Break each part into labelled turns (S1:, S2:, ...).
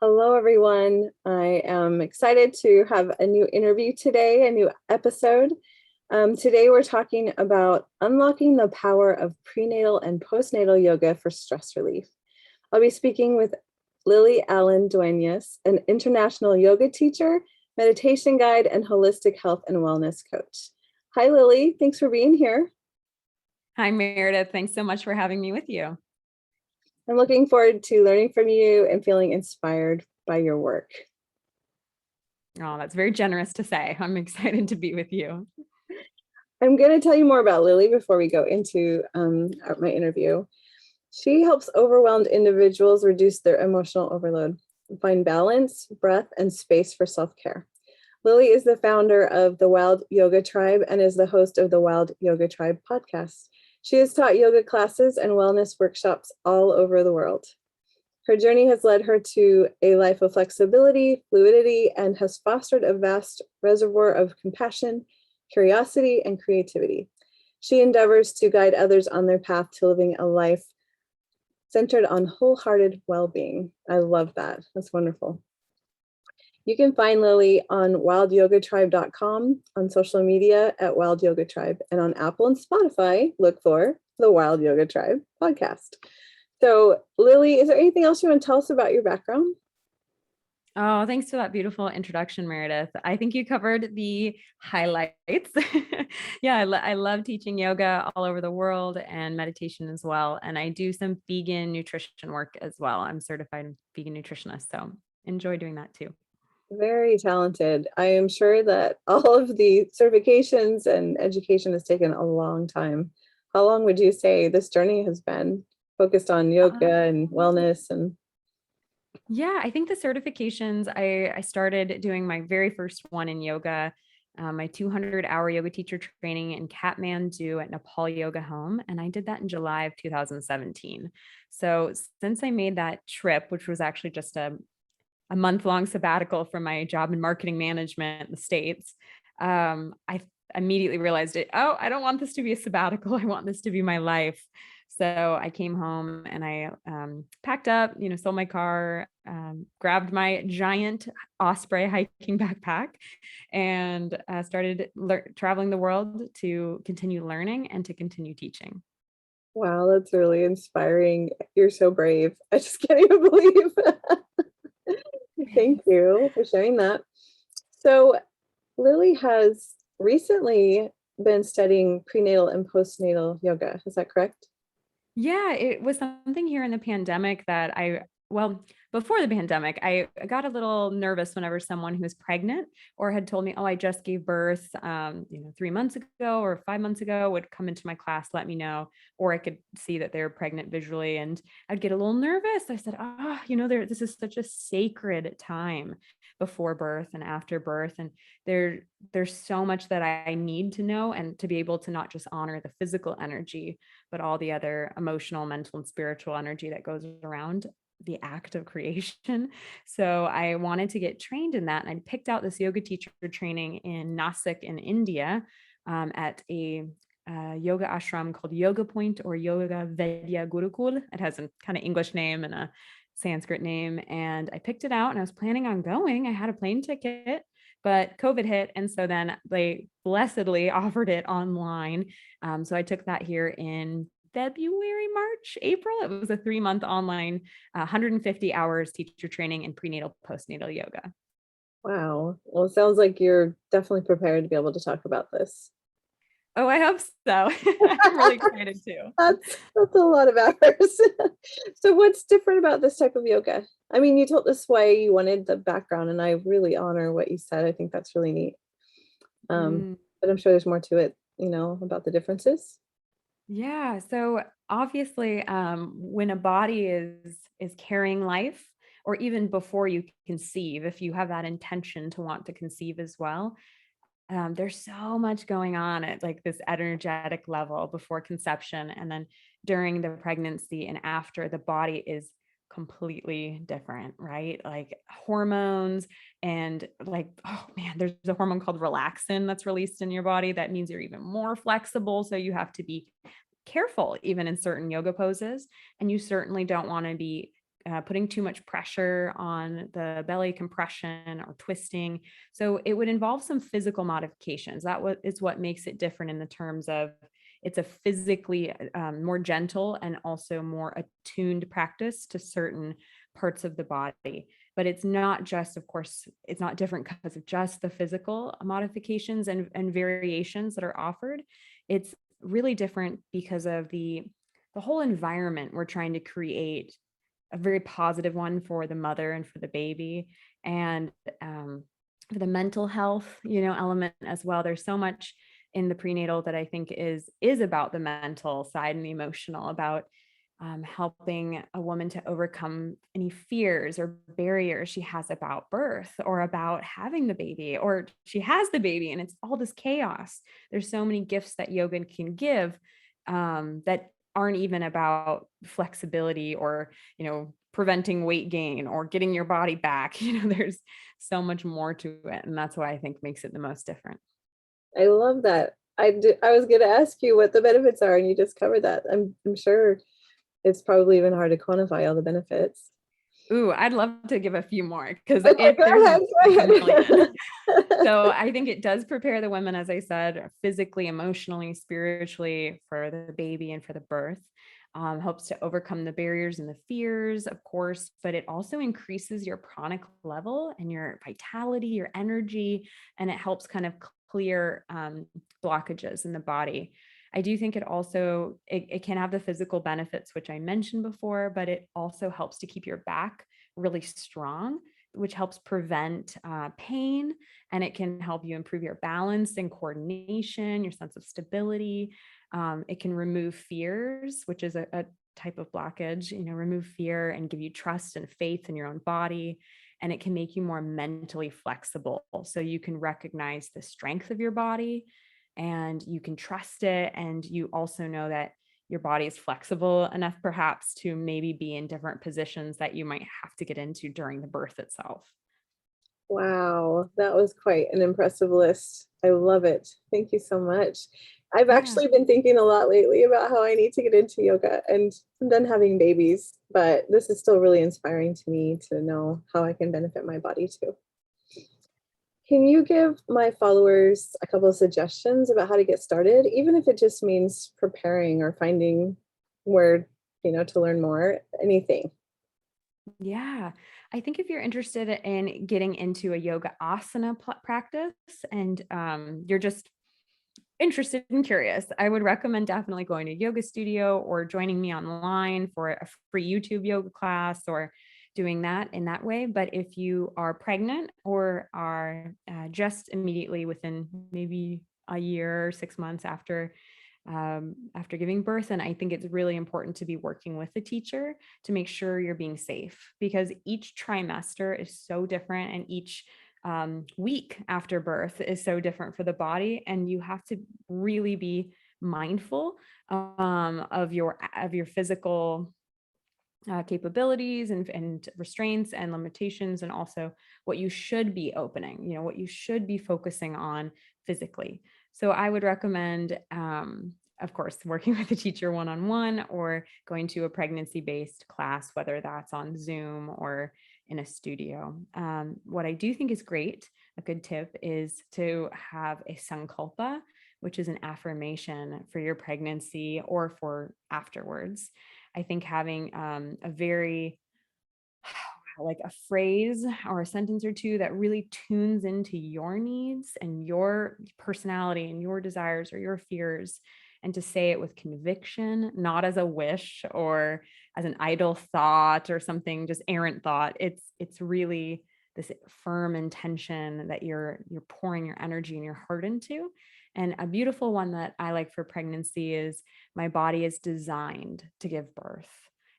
S1: Hello, everyone. I am excited to have a new interview today, a new episode. Today, we're talking about unlocking the power of prenatal and postnatal yoga for stress relief. I'll be speaking with Lily Allen-Dueñas, an international yoga teacher, meditation guide, and holistic health and wellness coach. Hi, Lily. Thanks for being here.
S2: Hi, Meredith. Thanks so much for having me with you.
S1: I'm looking forward to learning from you and feeling inspired by your work.
S2: Oh, that's very generous to say. I'm excited to be with you.
S1: I'm going to tell you more about Lily before we go into my interview. She helps overwhelmed individuals reduce their emotional overload, find balance, breath, and space for self-care. Lily is the founder of the Wild Yoga Tribe and is the host of the Wild Yoga Tribe podcast. She has taught yoga classes and wellness workshops all over the world. Her journey has led her to a life of flexibility, fluidity, and has fostered a vast reservoir of compassion, curiosity, and creativity. She endeavors to guide others on their path to living a life centered on wholehearted well-being. I love that. That's wonderful. You can find Lily on wildyogatribe.com, on social media at Wild Yoga Tribe, and on Apple and Spotify, look for the Wild Yoga Tribe podcast. So, Lily, is there anything else you want to tell us about your background?
S2: Oh, thanks for that beautiful introduction, Meredith. I think you covered the highlights. Yeah, I love teaching yoga all over the world and meditation as well. And I do some vegan nutrition work as well. I'm certified vegan nutritionist, so enjoy doing that too.
S1: Very talented. I am sure that all of the certifications and education has taken a long time. How long would you say this journey has been focused on yoga and wellness? And
S2: Yeah, I think the certifications, I started doing my very first one in yoga, my 200-hour yoga teacher training in Kathmandu at Nepal Yoga Home. And I did that in July of 2017. So since I made that trip, which was actually just a month-long sabbatical from my job in marketing management in the States, I immediately realized I don't want this to be a sabbatical. I want this to be my life. So I came home and I packed up, sold my car, grabbed my giant Osprey hiking backpack, and started traveling the world to continue learning and to continue teaching.
S1: wow, that's really inspiring. You're so brave. I just can't even believe. Thank you for sharing that. So, Lily has recently been studying prenatal and postnatal yoga. Is that correct?
S2: Yeah, it was something here in the pandemic that before the pandemic, I got a little nervous whenever someone who was pregnant or had told me, oh, I just gave birth, 3 months ago or 5 months ago, would come into my class, let me know, or I could see that they were pregnant visually, and I'd get a little nervous. I said, this is such a sacred time before birth and after birth. And there's so much that I need to know and to be able to not just honor the physical energy, but all the other emotional, mental, and spiritual energy that goes around the act of creation. So I wanted to get trained in that. And I picked out this yoga teacher training in Nasik in India, at a yoga ashram called Yoga Point or Yoga Vedya Gurukul. It has a kind of English name and a Sanskrit name. And I picked it out and I was planning on going. I had a plane ticket, but COVID hit. And so then they blessedly offered it online. So I took that here in February, March, April. It was a 3-month online, 150 hours teacher training in prenatal postnatal yoga.
S1: Wow. Well, it sounds like you're definitely prepared to be able to talk about this.
S2: Oh, I hope so. I'm really excited too.
S1: That's a lot of hours. So what's different about this type of yoga? I mean, you told us why you wanted the background, and I really honor what you said. I think that's really neat.
S2: Mm.
S1: But I'm sure there's more to it, about the differences.
S2: Yeah. So obviously, when a body is carrying life, or even before you conceive, if you have that intention to want to conceive as well, there's so much going on at like this energetic level before conception, and then during the pregnancy and after, the body is completely different, right? Like hormones and like, oh man, there's a hormone called relaxin that's released in your body that means you're even more flexible. So you have to be careful even in certain yoga poses, and you certainly don't want to be putting too much pressure on the belly, compression or twisting. So it would involve some physical modifications. Is what makes it different in the terms of it's a physically more gentle and also more attuned practice to certain parts of the body. But it's not just, of course, it's not different because of just the physical modifications and variations that are offered. It's really different because of the whole environment we're trying to create, a very positive one for the mother and for the baby, and for the mental health, element as well. There's so much in the prenatal that I think is about the mental side and the emotional, about helping a woman to overcome any fears or barriers she has about birth or about having the baby, or she has the baby and it's all this chaos. There's so many gifts that yoga can give that aren't even about flexibility or, preventing weight gain or getting your body back. There's so much more to it. And that's why I think makes it the most different.
S1: I love that. I was going to ask you what the benefits are, and you just covered that. I'm sure it's probably even hard to quantify all the benefits.
S2: Ooh, I'd love to give a few more because
S1: Okay, go
S2: there's
S1: ahead. Go
S2: a million.
S1: ahead.
S2: So I think it does prepare the women, as I said, physically, emotionally, spiritually for the baby and for the birth. Helps to overcome the barriers and the fears, of course, but it also increases your pranic level and your vitality, your energy, and it helps kind of clear blockages in the body. I do think it also, it can have the physical benefits, which I mentioned before, but it also helps to keep your back really strong, which helps prevent pain, and it can help you improve your balance and coordination, your sense of stability. It can remove fears, which is a type of blockage, remove fear and give you trust and faith in your own body. And it can make you more mentally flexible. So you can recognize the strength of your body and you can trust it. And you also know that your body is flexible enough perhaps to maybe be in different positions that you might have to get into during the birth itself.
S1: Wow, that was quite an impressive list. I love it. Thank you so much. I've
S2: Yeah.
S1: actually been thinking a lot lately about how I need to get into yoga, and I'm done having babies, but this is still really inspiring to me to know how I can benefit my body too. Can you give my followers a couple of suggestions about how to get started, even if it just means preparing or finding where, to learn more, anything?
S2: Yeah. I think if you're interested in getting into a yoga asana practice and you're just interested and curious, I would recommend definitely going to yoga studio or joining me online for a free YouTube yoga class or doing that in that way. But if you are pregnant or are just immediately within maybe a year or 6 months after giving birth, and I think it's really important to be working with a teacher to make sure you're being safe, because each trimester is so different and each week after birth is so different for the body, and you have to really be mindful of your physical capabilities and restraints and limitations, and also what you should be opening, what you should be focusing on physically. So I would recommend, of course, working with a teacher one-on-one or going to a pregnancy-based class, whether that's on Zoom or in a studio. What I do think is great, a good tip, is to have a sankalpa, which is an affirmation for your pregnancy or for afterwards. I think having a very like a phrase or a sentence or two that really tunes into your needs and your personality and your desires or your fears, and to say it with conviction, not as a wish or as an idle thought or something, just errant thought. It's really this firm intention that you're pouring your energy and your heart into. And a beautiful one that I like for pregnancy is, my body is designed to give birth.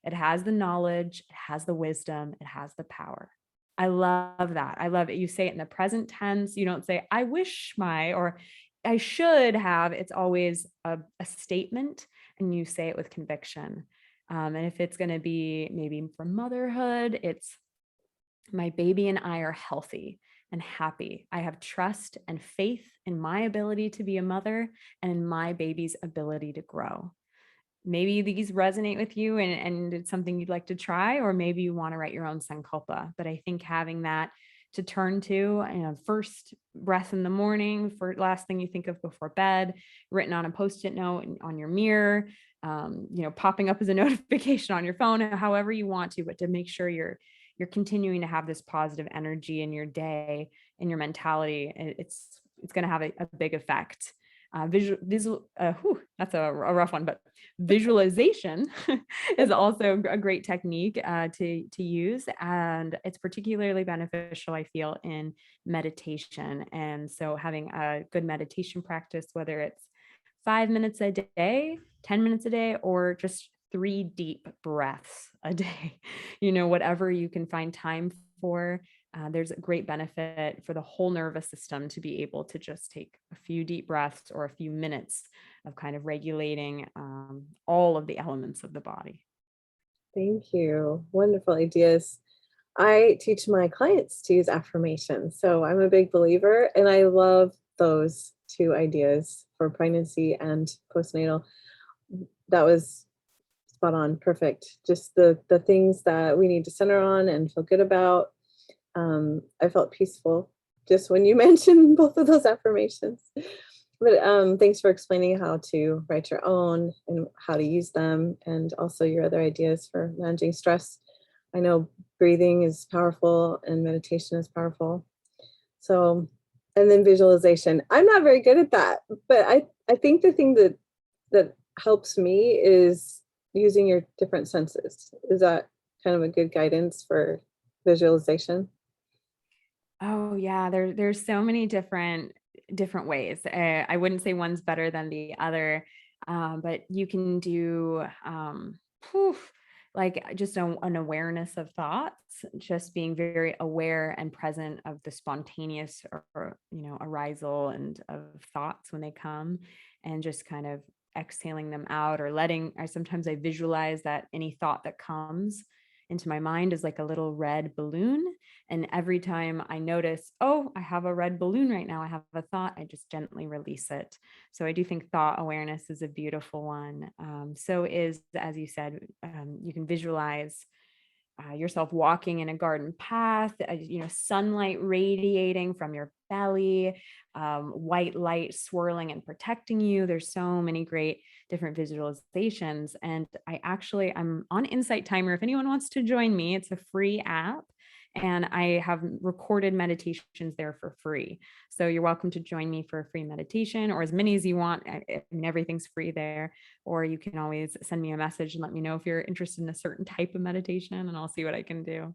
S2: It has the knowledge, it has the wisdom, it has the power. I love that. I love it. You say it in the present tense. You don't say, I wish my, or I should have. It's always a statement, and you say it with conviction. And if it's going to be maybe for motherhood, it's, my baby and I are healthy and happy. I have trust and faith in my ability to be a mother and in my baby's ability to grow. maybe these resonate with you and it's something you'd like to try, or maybe you want to write your own sankalpa. But I think having that to turn to, first breath in the morning, for last thing you think of before bed, written on a post-it note on your mirror, popping up as a notification on your phone, however you want to, but to make sure you're continuing to have this positive energy in your day, in your mentality. It's going to have a big effect. That's a rough one, but visualization is also a great technique to use, and it's particularly beneficial, I feel, in meditation. And so having a good meditation practice, whether it's 5 minutes a day, 10 minutes a day, or just 3 deep breaths a day, whatever you can find time for. There's a great benefit for the whole nervous system to be able to just take a few deep breaths or a few minutes of kind of regulating all of the elements of the body.
S1: Thank you. Wonderful ideas. I teach my clients to use affirmations. So I'm a big believer, and I love those two ideas for pregnancy and postnatal. That was spot on, perfect. Just the things that we need to center on and feel good about. I felt peaceful just when you mentioned both of those affirmations. But thanks for explaining how to write your own and how to use them, and also your other ideas for managing stress. I know breathing is powerful and meditation is powerful. So, and then visualization. I'm not very good at that, but I think the thing that helps me is using your different senses. Is that kind of a good guidance for visualization?
S2: Oh yeah, there's so many different ways. I wouldn't say one's better than the other, but you can do whew, like just an awareness of thoughts, just being very aware and present of the spontaneous or arisal and of thoughts when they come, and just kind of exhaling them out, or sometimes I visualize that any thought that comes into my mind is like a little red balloon. And every time I notice, oh, I have a red balloon right now, I have a thought, I just gently release it. So I do think thought awareness is a beautiful one. So is, as you said, you can visualize yourself walking in a garden path, sunlight radiating from your belly, white light swirling and protecting you. There's so many great different visualizations. And I'm on Insight Timer. If anyone wants to join me, it's a free app. And I have recorded meditations there for free. So you're welcome to join me for a free meditation, or as many as you want. I mean, everything's free there. Or you can always send me a message and let me know if you're interested in a certain type of meditation, and I'll see what I can do.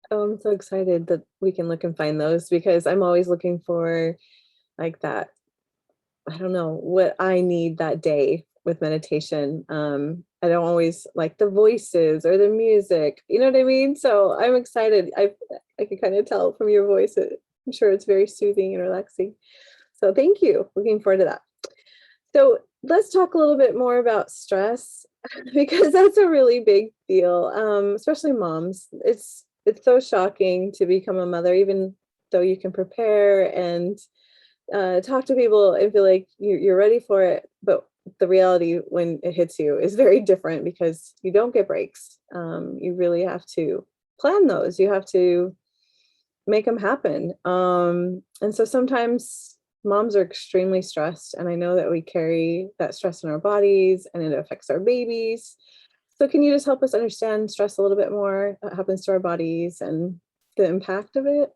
S1: Oh, I'm so excited that we can look and find those, because I'm always looking for like that. I don't know what I need that day with meditation. I don't always like the voices or the music, you know what I mean? So I'm excited. I can kind of tell from your voice. I'm sure it's very soothing and relaxing. So thank you. Looking forward to that. So let's talk a little bit more about stress, because that's a really big deal, especially moms. It's so shocking to become a mother, even though you can prepare and talk to people and feel like you're ready for it. But the reality when it hits you is very different, because you don't get breaks. You really have to plan those. You have to make them happen. And so sometimes moms are extremely stressed, and I know that we carry that stress in our bodies and it affects our babies. So can you just help us understand stress a little bit more, what happens to our bodies and the impact of it?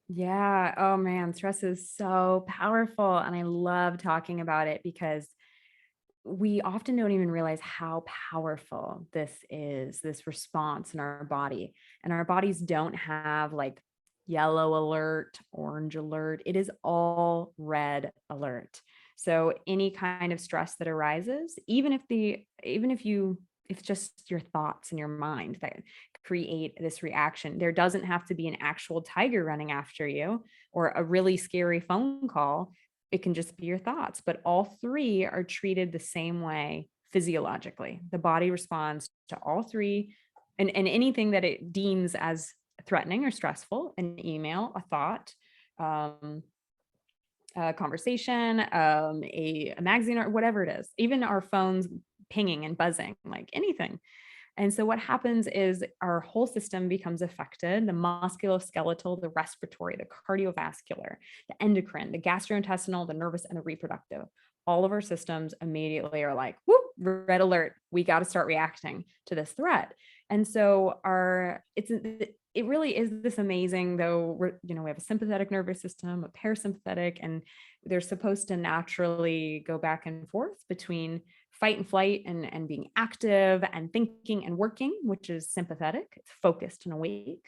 S2: Yeah. Oh man, stress is so powerful. And I love talking about it because we often don't even realize how powerful this is, this response in our body. And our bodies don't have like yellow alert, orange alert. It is all red alert. So any kind of stress that arises, if it's just your thoughts in your mind that create this reaction, there doesn't have to be an actual tiger running after you or a really scary phone call. It can just be your thoughts, but all three are treated the same way physiologically. The body responds to all three, and anything that it deems as threatening or stressful: an email, a thought, um, a conversation, a magazine, or whatever it is. Even our phones pinging and buzzing, like anything. And so what happens is our whole system becomes affected: the musculoskeletal, the respiratory, the cardiovascular, the endocrine, the gastrointestinal, the nervous, and the reproductive. All of our systems immediately are like, whoop, red alert. We got to start reacting to this threat. And so it really is this amazing, though, we have a sympathetic nervous system, a parasympathetic, and they're supposed to naturally go back and forth between fight and flight and being active and thinking and working, which is sympathetic. It's focused and awake.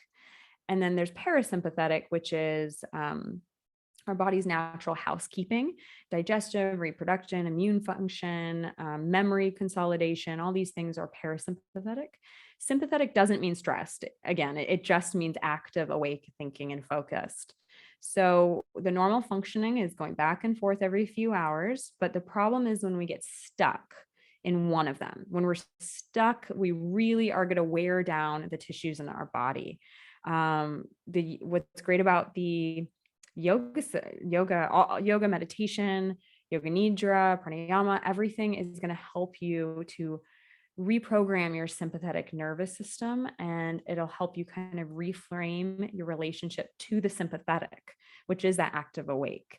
S2: And then there's parasympathetic, which is our body's natural housekeeping: digestion, reproduction, immune function, memory consolidation. All these things are parasympathetic. Sympathetic doesn't mean stressed. Again, it just means active, awake, thinking, and focused. So the normal functioning is going back and forth every few hours. But the problem is when we get stuck in one of them. When we're stuck, we really are going to wear down the tissues in our body. What's great about the yoga meditation, yoga nidra, pranayama, everything is going to help you to reprogram your sympathetic nervous system, and it'll help you kind of reframe your relationship to the sympathetic, which is that active awake.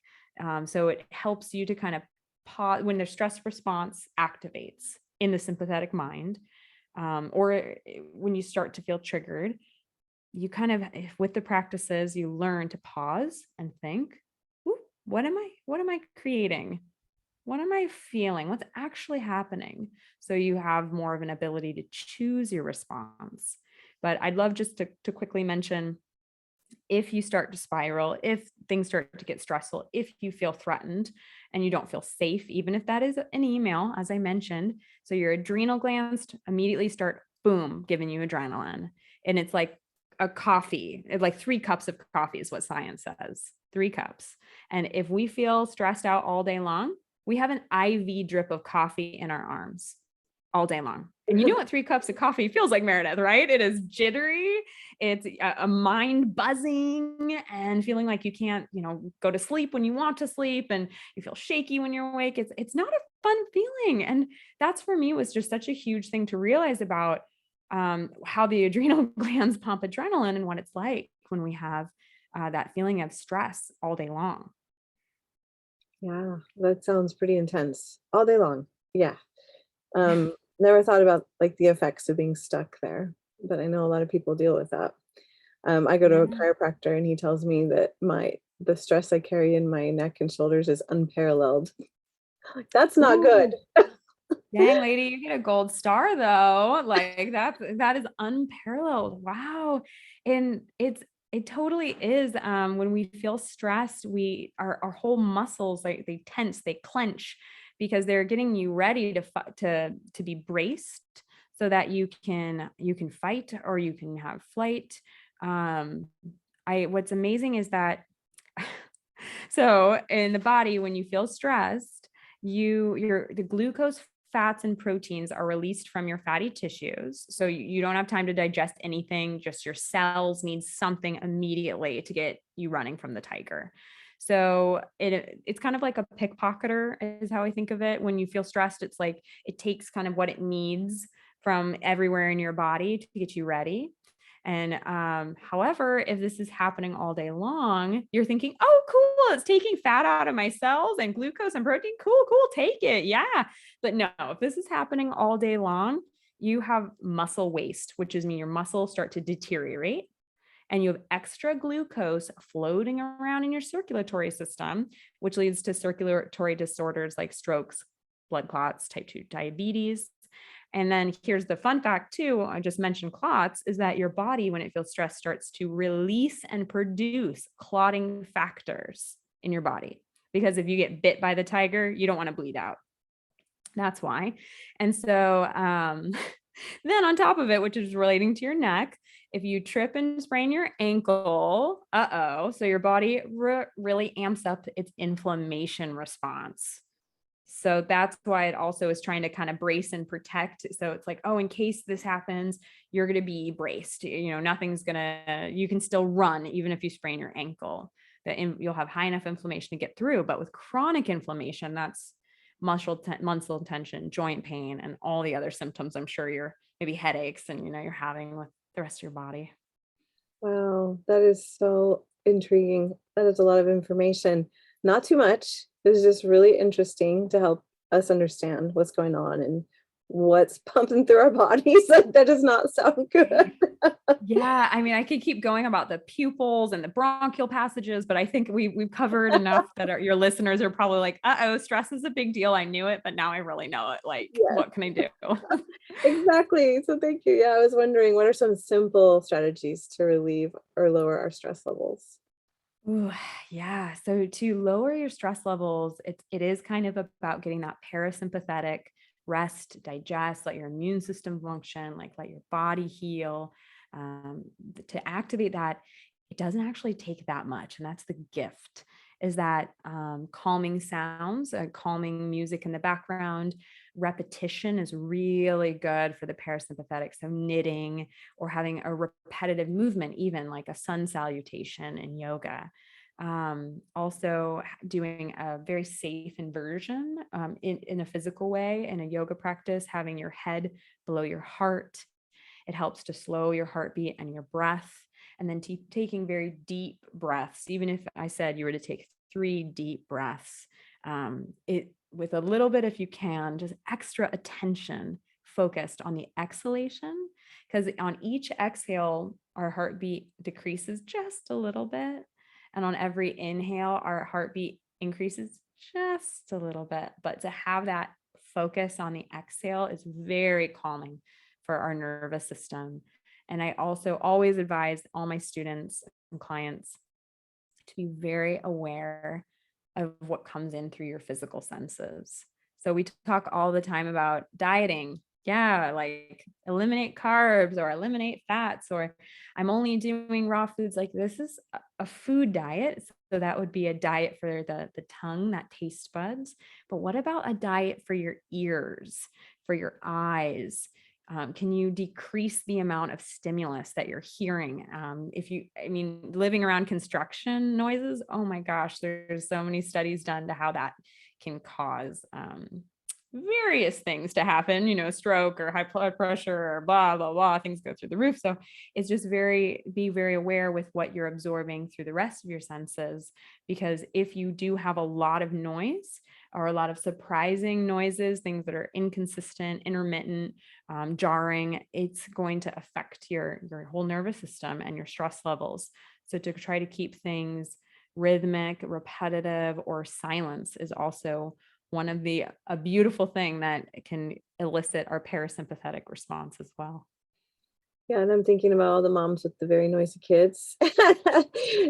S2: So it helps you to kind of pause when their stress response activates in the sympathetic mind, or when you start to feel triggered. You kind of, with the practices, you learn to pause and think, what am I creating? What am I feeling? What's actually happening? So you have more of an ability to choose your response. But I'd love just to quickly mention, if you start to spiral, if things start to get stressful, if you feel threatened and you don't feel safe, even if that is an email, as I mentioned, so your adrenal glands immediately start, boom, giving you adrenaline. And it's like a coffee, like 3 cups of coffee is what science says, 3 cups. And if we feel stressed out all day long, we have an IV drip of coffee in our arms all day long. And you know what 3 cups of coffee feels like, Meredith, right? It is jittery. It's a mind buzzing and feeling like you can't, go to sleep when you want to sleep, and you feel shaky when you're awake. It's not a fun feeling. And that's, for me, was just such a huge thing to realize about how the adrenal glands pump adrenaline and what it's like when we have that feeling of stress all day long.
S1: Yeah, that sounds pretty intense all day long. Yeah. Never thought about like the effects of being stuck there, but I know a lot of people deal with that. I go to a
S2: Yeah.
S1: chiropractor and he tells me that the stress I carry in my neck and shoulders is unparalleled. That's not good.
S2: Ooh, dang, lady, you get a gold star though. Like that is unparalleled. Wow. And it totally is. When we feel stressed, our whole muscles, like, they tense, they clench, because they're getting you ready to be braced so that you can fight or you can have flight. Um, what's amazing is that so in the body, when you feel stressed, the glucose, fats, and proteins are released from your fatty tissues. So you don't have time to digest anything. Just your cells need something immediately to get you running from the tiger. So it's kind of like a pickpocketer is how I think of it. When you feel stressed, it's like it takes kind of what it needs from everywhere in your body to get you ready. And however, if this is happening all day long, you're thinking, oh, cool, it's taking fat out of my cells and glucose and protein. Cool, take it. Yeah. But no, if this is happening all day long, you have muscle waste, which is mean your muscles start to deteriorate, and you have extra glucose floating around in your circulatory system, which leads to circulatory disorders like strokes, blood clots, type 2 diabetes. And then here's the fun fact too, I just mentioned clots, is that your body, when it feels stressed, starts to release and produce clotting factors in your body. Because if you get bit by the tiger, you don't want to bleed out. That's why. And so then on top of it, which is relating to your neck, if you trip and sprain your ankle, so your body really amps up its inflammation response. So that's why it also is trying to kind of brace and protect. So it's like, oh, in case this happens, you're going to be braced. You can still run even if you sprain your ankle. You'll have high enough inflammation to get through. But with chronic inflammation, that's muscle tension, joint pain, and all the other symptoms I'm sure you're maybe headaches and you're having with the rest of your body.
S1: Wow, that is so intriguing. That is a lot of information. Not too much. It was just really interesting to help us understand what's going on and what's pumping through our bodies. Like, that does not sound good.
S2: Yeah, I mean, I could keep going about the pupils and the bronchial passages, but I think we've covered enough that your listeners are probably like, "Uh-oh, stress is a big deal. I knew it, but now I really know it. Like,
S1: Yes,
S2: what can I do?"
S1: exactly. So thank you. Yeah, I was wondering what are some simple strategies to relieve or lower our stress levels?
S2: Ooh, yeah. So to lower your stress levels, it is kind of about getting that parasympathetic rest, digest, let your immune system function, like let your body heal. To activate that, it doesn't actually take that much, and that's the gift. Is that calming sounds, calming music in the background. Repetition is really good for the parasympathetic. So knitting or having a repetitive movement, even like a sun salutation in yoga. Also doing a very safe inversion in a physical way in a yoga practice, having your head below your heart. It helps to slow your heartbeat and your breath. And then taking very deep breaths, even if I said you were to take 3 deep breaths, it with a little bit, if you can, just extra attention focused on the exhalation, because on each exhale, our heartbeat decreases just a little bit. And on every inhale, our heartbeat increases just a little bit. But to have that focus on the exhale is very calming for our nervous system. And I also always advise all my students and clients to be very aware of what comes in through your physical senses. So we talk all the time about dieting. Yeah, like eliminate carbs or eliminate fats, or I'm only doing raw foods. Like, this is a food diet. So that would be a diet for the tongue, that taste buds. But what about a diet for your ears, for your eyes? Can you decrease the amount of stimulus that you're hearing? I mean, living around construction noises, oh my gosh, there's so many studies done to how that can cause various things to happen, stroke or high blood pressure or blah, blah, blah, things go through the roof. So it's just be very aware with what you're absorbing through the rest of your senses, because if you do have a lot of noise or a lot of surprising noises, things that are inconsistent, intermittent, jarring, it's going to affect your whole nervous system and your stress levels. So to try to keep things rhythmic, repetitive, or silence is also one of a beautiful thing that can elicit our parasympathetic response as well.
S1: Yeah, and I'm thinking about all the moms with the very noisy kids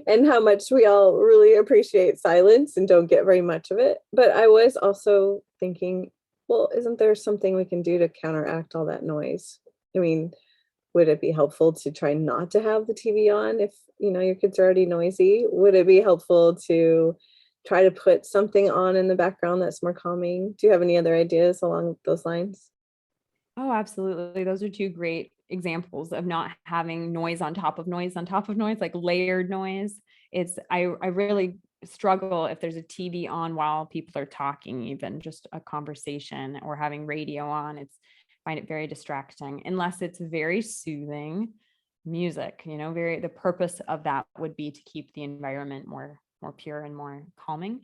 S1: and how much we all really appreciate silence and don't get very much of it. But I was also thinking, well, isn't there something we can do to counteract all that noise? I mean, would it be helpful to try not to have the TV on if, your kids are already noisy? Would it be helpful to try to put something on in the background that's more calming? Do you have any other ideas along those lines?
S2: Oh, absolutely. Those are two great examples of not having noise on top of noise on top of noise, like layered noise. I really struggle if there's a TV on while people are talking, even just a conversation or having radio on. Find it very distracting unless it's very soothing music, the purpose of that would be to keep the environment more pure and more calming.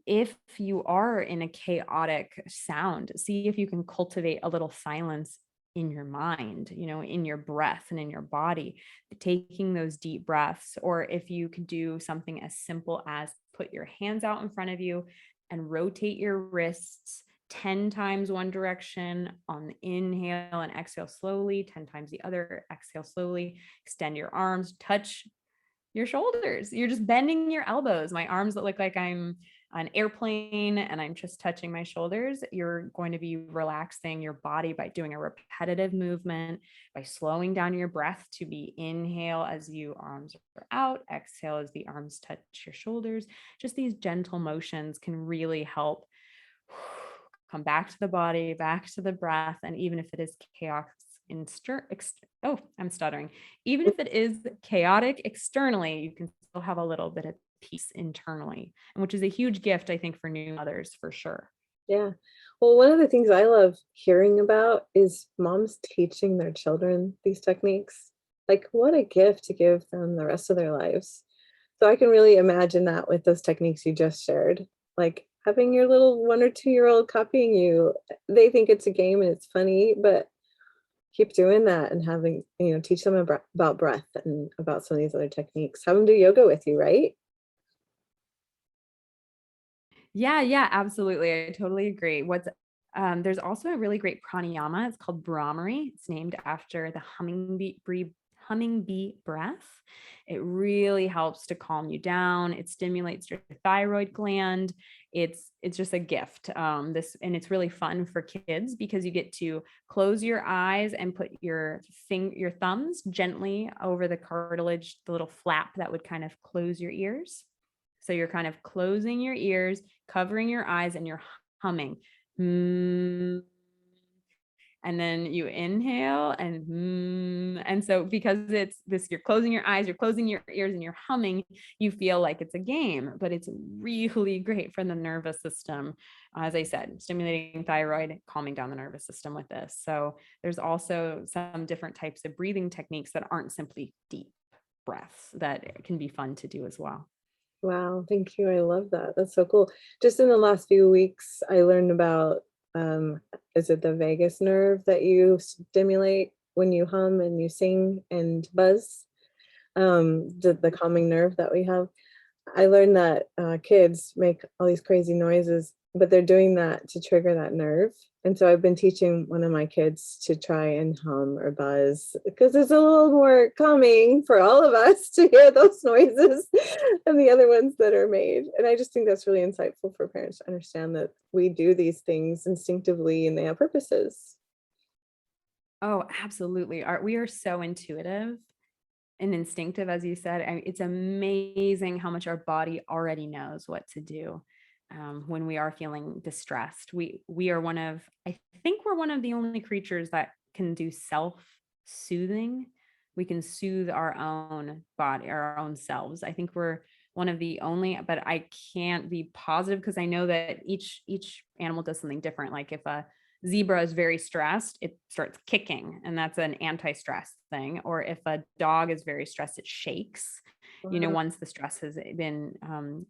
S2: If you are in a chaotic sound, see if you can cultivate a little silence in your mind, in your breath and in your body, taking those deep breaths. Or if you could do something as simple as put your hands out in front of you and rotate your wrists 10 times one direction on the inhale and exhale slowly, 10 times the other, exhale slowly, extend your arms, touch your shoulders. You're just bending your elbows. My arms look like I'm on an airplane and I'm just touching my shoulders. You're going to be relaxing your body by doing a repetitive movement, by slowing down your breath to be inhale as you arms are out, exhale as the arms touch your shoulders. Just these gentle motions can really help come back to the body, back to the breath. And even if it is chaos I'm stuttering. Even if it is chaotic externally, you can still have a little bit of peace internally, and which is a huge gift, I think, for new mothers for sure.
S1: Yeah. Well, one of the things I love hearing about is moms teaching their children these techniques. Like, what a gift to give them the rest of their lives. So I can really imagine that with those techniques you just shared. Like having your little 1 or 2-year-old copying you, they think it's a game and it's funny, but keep doing that and having, teach them about breath and about some of these other techniques. Have them do yoga with you, right?
S2: Yeah, yeah, absolutely. I totally agree. There's also a really great pranayama. It's called Brahmari. It's named after the humming bee breath. It really helps to calm you down. It stimulates your thyroid gland. It's just a gift. And it's really fun for kids because you get to close your eyes and put your thumbs gently over the cartilage, the little flap that would kind of close your ears. So you're kind of closing your ears, covering your eyes, and you're humming. Mm. And then you inhale and so because it's this, you're closing your eyes, you're closing your ears, and you're humming, you feel like it's a game, but it's really great for the nervous system. As I said, stimulating thyroid, calming down the nervous system with this. So there's also some different types of breathing techniques that aren't simply deep breaths that can be fun to do as well.
S1: Wow, thank you. I love that. That's so cool. Just in the last few weeks, I learned about um, is it the vagus nerve that you stimulate when you hum and you sing and buzz? The calming nerve that we have. I learned that kids make all these crazy noises, but they're doing that to trigger that nerve. And so I've been teaching one of my kids to try and hum or buzz because it's a little more calming for all of us to hear those noises than the other ones that are made. And I just think that's really insightful for parents to understand that we do these things instinctively and they have purposes.
S2: Oh, absolutely. We are so intuitive and instinctive, as you said. It's amazing how much our body already knows what to do when we are feeling distressed. We are I think we're one of the only creatures that can do self-soothing. We can soothe our own body, our own selves. I think we're one of the only, but I can't be positive because I know that each animal does something different. Like if a zebra is very stressed, it starts kicking, and that's an anti-stress thing. Or if a dog is very stressed, it shakes,
S1: Wow.
S2: once the stress has been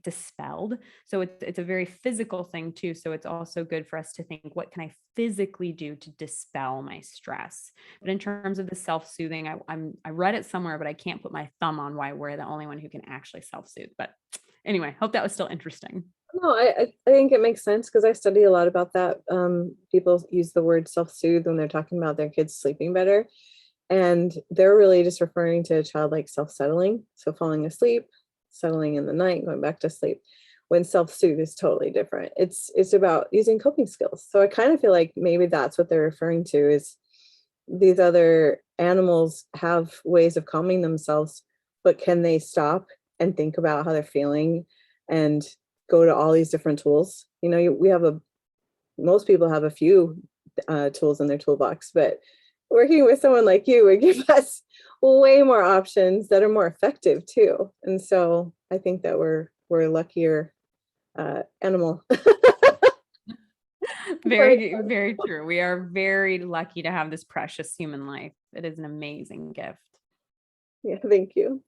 S2: dispelled. So it's a very physical thing too. So it's also good for us to think, what can I physically do to dispel my stress? But in terms of the self-soothing, I read it somewhere, but I can't put my thumb on why we're the only one who can actually self-soothe. But anyway, hope that was still interesting.
S1: No, I think it makes sense because I study a lot about that. People use the word self-soothe when they're talking about their kids sleeping better. And they're really just referring to a child like self-settling. So falling asleep, settling in the night, going back to sleep. When self-soothe is totally different. It's about using coping skills. So I kind of feel like maybe that's what they're referring to is these other animals have ways of calming themselves, but can they stop and think about how they're feeling and go to all these different tools? We have most people have a few tools in their toolbox, but working with someone like you would give us way more options that are more effective too. And so I think that we're a luckier animal.
S2: Very true. We are very lucky to have this precious human life. It is an amazing gift.
S1: Yeah, thank you.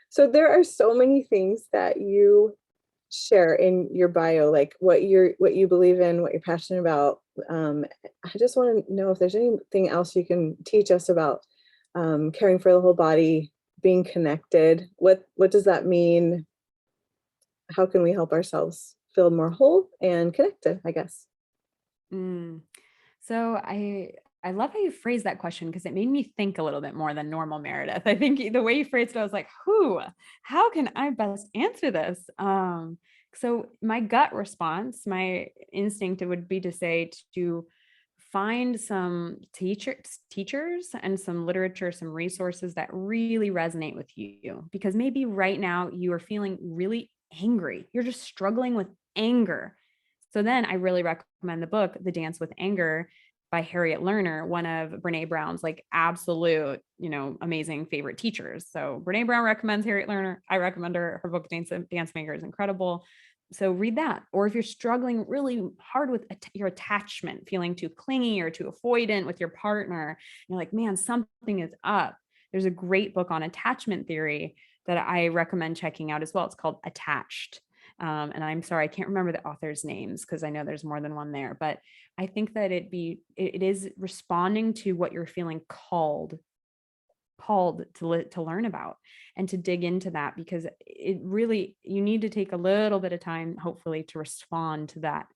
S1: So there are so many things that you share in your bio, like what you believe in, what you're passionate about. I just want to know if there's anything else you can teach us about caring for the whole body, being connected. What does that mean? How can we help ourselves feel more whole and connected, I guess?
S2: Mm. So I love how you phrased that question because it made me think a little bit more than normal, Meredith. I think the way you phrased it, I was like, how can I best answer this? So my gut response, my instinct would be to say to find some teachers and some literature, some resources that really resonate with you. Because maybe right now you are feeling really angry. You're just struggling with anger. So then I really recommend the book, The Dance with Anger by Harriet Lerner, one of Brene Brown's like absolute, amazing favorite teachers. So Brene Brown recommends Harriet Lerner. I recommend her book, Dance Maker is incredible. So read that. Or if you're struggling really hard with your attachment, feeling too clingy or too avoidant with your partner, you're like, man, something is up. There's a great book on attachment theory that I recommend checking out as well. It's called Attached. And I'm sorry, I can't remember the author's names because I know there's more than one there, but I think that it is responding to what you're feeling called to learn about and to dig into that, because it really, you need to take a little bit of time, hopefully, to respond to that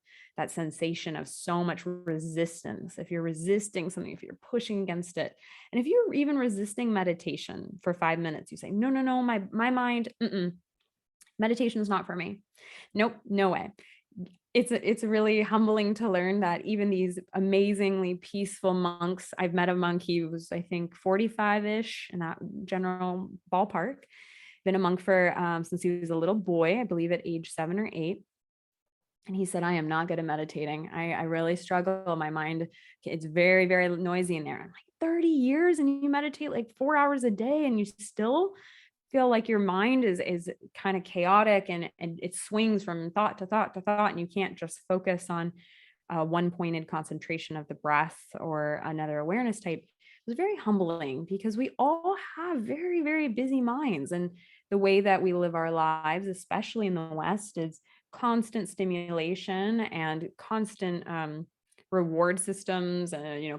S2: sensation of so much resistance. If you're resisting something, if you're pushing against it, and if you're even resisting meditation for 5 minutes, you say, no, no, no, my mind, meditation is not for me. Nope, no way. It's really humbling to learn that even these amazingly peaceful monks, I've met a monk, he was, I think, 45-ish in that general ballpark, been a monk for since he was a little boy, I believe at age 7 or 8. And he said, I am not good at meditating. I really struggle. My mind, it's very, very noisy in there. I'm like, 30 years and you meditate like 4 hours a day and you still feel like your mind is kind of chaotic, and it swings from thought to thought to thought, and you can't just focus on one pointed concentration of the breath or another awareness type. It was very humbling because we all have very, very busy minds, and the way that we live our lives, especially in the West, is constant stimulation and constant reward systems,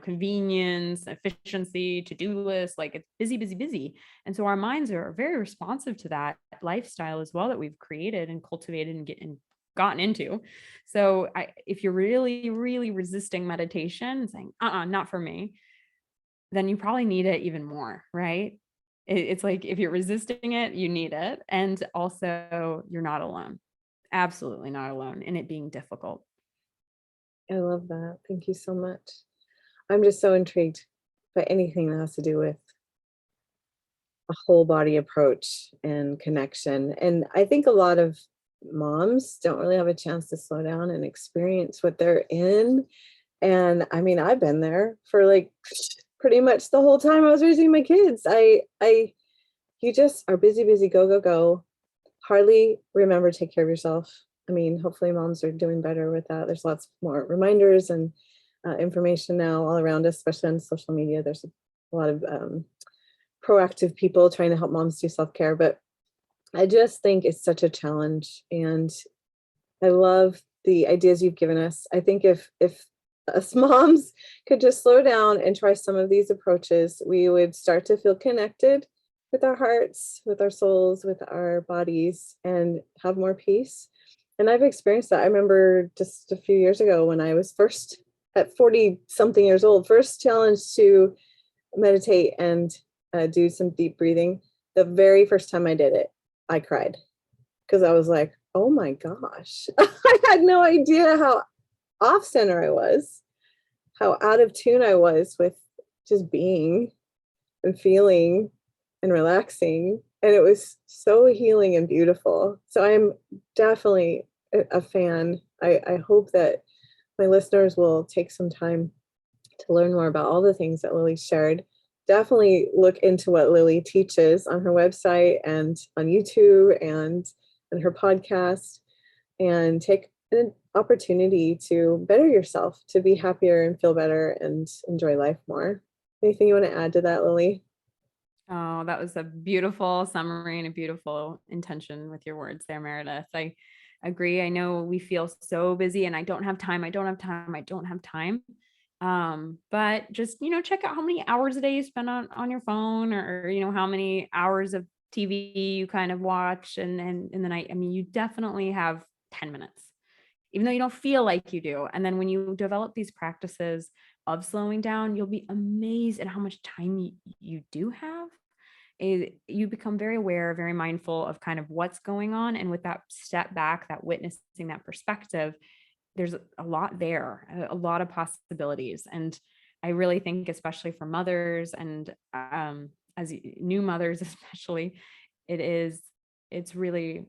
S2: convenience, efficiency, to-do lists. Like, it's busy, busy, busy. And so our minds are very responsive to that lifestyle as well that we've created and cultivated and gotten into. So if you're really, really resisting meditation and saying, not for me, then you probably need it even more, right? It's like, if you're resisting it, you need it. And also, you're not alone. Absolutely not alone in it being difficult.
S1: I love that. Thank you so much. I'm just so intrigued by anything that has to do with a whole body approach and connection. And I think a lot of moms don't really have a chance to slow down and experience what they're in. And I mean, I've been there for like pretty much the whole time I was raising my kids. You just are busy, busy, go, go, go. Hardly remember to take care of yourself. I mean, hopefully moms are doing better with that. There's lots more reminders and information now all around us, especially on social media. There's a lot of proactive people trying to help moms do self-care, but I just think it's such a challenge, and I love the ideas you've given us. I think if us moms could just slow down and try some of these approaches, we would start to feel connected with our hearts, with our souls, with our bodies, and have more peace. And I've experienced that. I remember just a few years ago when I was first at 40 something years old, first challenged to meditate and do some deep breathing. The very first time I did it, I cried because I was like, oh my gosh, I had no idea how off center I was, how out of tune I was with just being and feeling and relaxing. And it was so healing and beautiful. So I'm definitely a fan. I hope that my listeners will take some time to learn more about all the things that Lily shared. Definitely look into what Lily teaches on her website and on YouTube and on her podcast, and take an opportunity to better yourself, to be happier and feel better and enjoy life more. Anything you want to add to that, Lily?
S2: Oh, that was a beautiful summary and a beautiful intention with your words there, Meredith. I agree. I know we feel so busy and I don't have time. I don't have time. I don't have time. But just, check out how many hours a day you spend on your phone, or, how many hours of TV you kind of watch and in the night. I mean, you definitely have 10 minutes, even though you don't feel like you do. And then when you develop these practices of slowing down, you'll be amazed at how much time you do have. You become very aware, very mindful of kind of what's going on. And with that step back, that witnessing, that perspective, there's a lot there, a lot of possibilities. And I really think, especially for mothers and new mothers, especially, it's really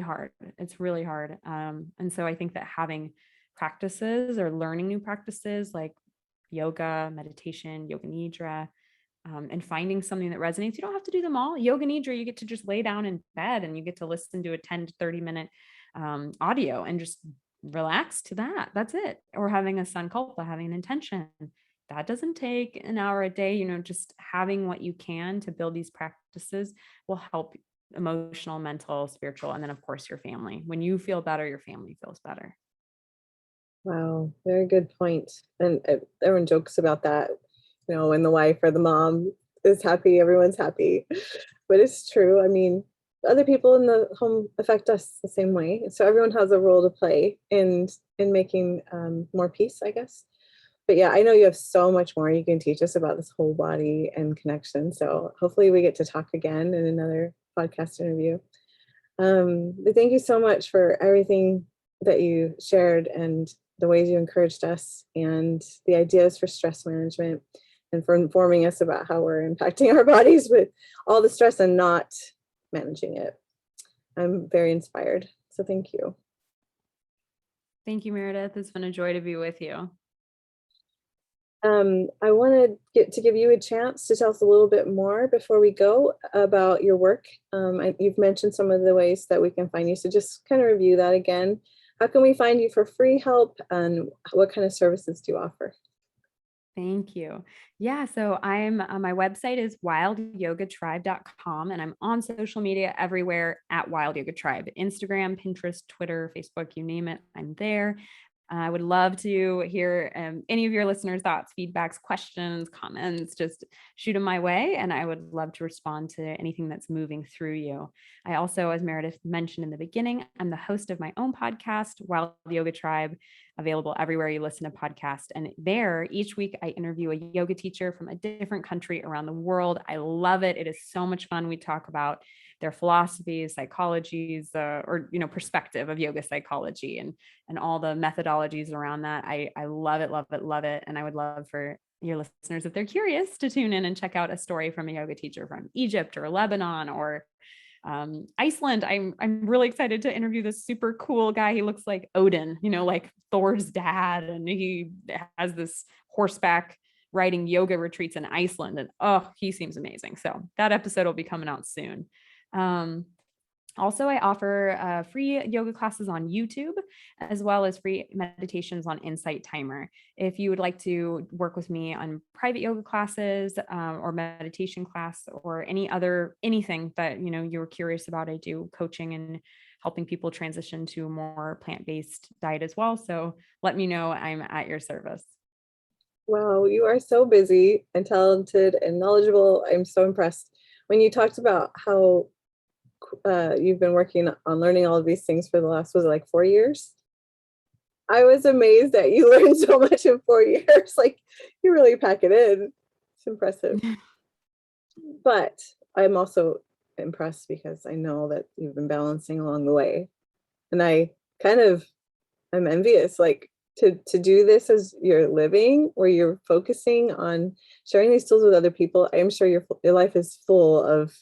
S2: hard. It's really hard. And so I think that having practices or learning new practices like yoga, meditation, yoga nidra, and finding something that resonates. You don't have to do them all. Yoga nidra, you get to just lay down in bed and you get to listen to a 10 to 30 minute audio and just relax to that. That's it. Or having a sankalpa, having an intention. That doesn't take an hour a day, just having what you can to build these practices will help emotional, mental, spiritual, and then of course your family. When you feel better, your family feels better.
S1: Wow, very good point. And everyone jokes about that, when the wife or the mom is happy, everyone's happy. But it's true. I mean, other people in the home affect us the same way. So everyone has a role to play in making more peace, I guess. But yeah, I know you have so much more you can teach us about this whole body and connection. So hopefully we get to talk again in another podcast interview. But thank you so much for everything that you shared and the ways you encouraged us and the ideas for stress management and for informing us about how we're impacting our bodies with all the stress and not managing it. I'm very inspired. So thank you.
S2: Thank you, Meredith. It's been a joy to be with you.
S1: I wanted to give you a chance to tell us a little bit more before we go about your work. You've mentioned some of the ways that we can find you, so just kind of review that again. How can we find you for free help, and what kind of services do you offer?
S2: Thank you. Yeah, so my website is wildyogatribe.com, and I'm on social media everywhere at Wild Yoga Tribe, Instagram, Pinterest, Twitter, Facebook, you name it, I'm there. I would love to hear any of your listeners' thoughts, feedbacks, questions, comments, just shoot them my way. And I would love to respond to anything that's moving through you. I also, as Meredith mentioned in the beginning, I'm the host of my own podcast, Wild Yoga Tribe, available everywhere you listen to podcasts. And there, each week, I interview a yoga teacher from a different country around the world. I love it. It is so much fun. We talk about their philosophies, psychologies, or perspective of yoga psychology and all the methodologies around that. I love it, love it, love it. And I would love for your listeners, if they're curious, to tune in and check out a story from a yoga teacher from Egypt or Lebanon or Iceland. I'm really excited to interview this super cool guy. He looks like Odin, like Thor's dad, and he has this horseback riding yoga retreats in Iceland. And he seems amazing. So that episode will be coming out soon. Also, I offer free yoga classes on YouTube, as well as free meditations on Insight Timer. If you would like to work with me on private yoga classes or meditation class or anything that you're curious about, I do coaching and helping people transition to a more plant-based diet as well. So let me know. I'm at your service.
S1: Wow, you are so busy and talented and knowledgeable. I'm so impressed. When you talked about how you've been working on learning all of these things for the last, was it like 4 years? I was amazed that you learned so much in 4 years. Like, you really pack it in. It's impressive. But I'm also impressed because I know that you've been balancing along the way. And I kind of am envious, like to do this as your living, where you're focusing on sharing these tools with other people. I am sure your life is full of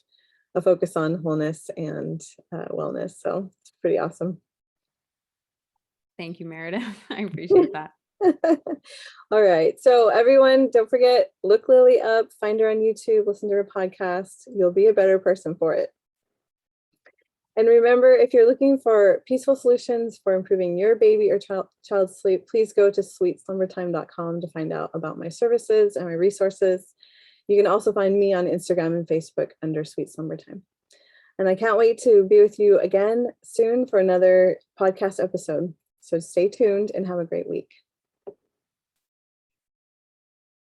S1: a focus on wholeness and wellness. So it's pretty awesome.
S2: Thank you, Meredith. I appreciate that.
S1: All right. So everyone, don't forget, look Lily up, find her on YouTube, listen to her podcast. You'll be a better person for it. And remember, if you're looking for peaceful solutions for improving your baby or child's sleep, please go to sweetslumbertime.com to find out about my services and my resources. You can also find me on Instagram and Facebook under Sweet Slumber Time. And I can't wait to be with you again soon for another podcast episode. So stay tuned and have a great week.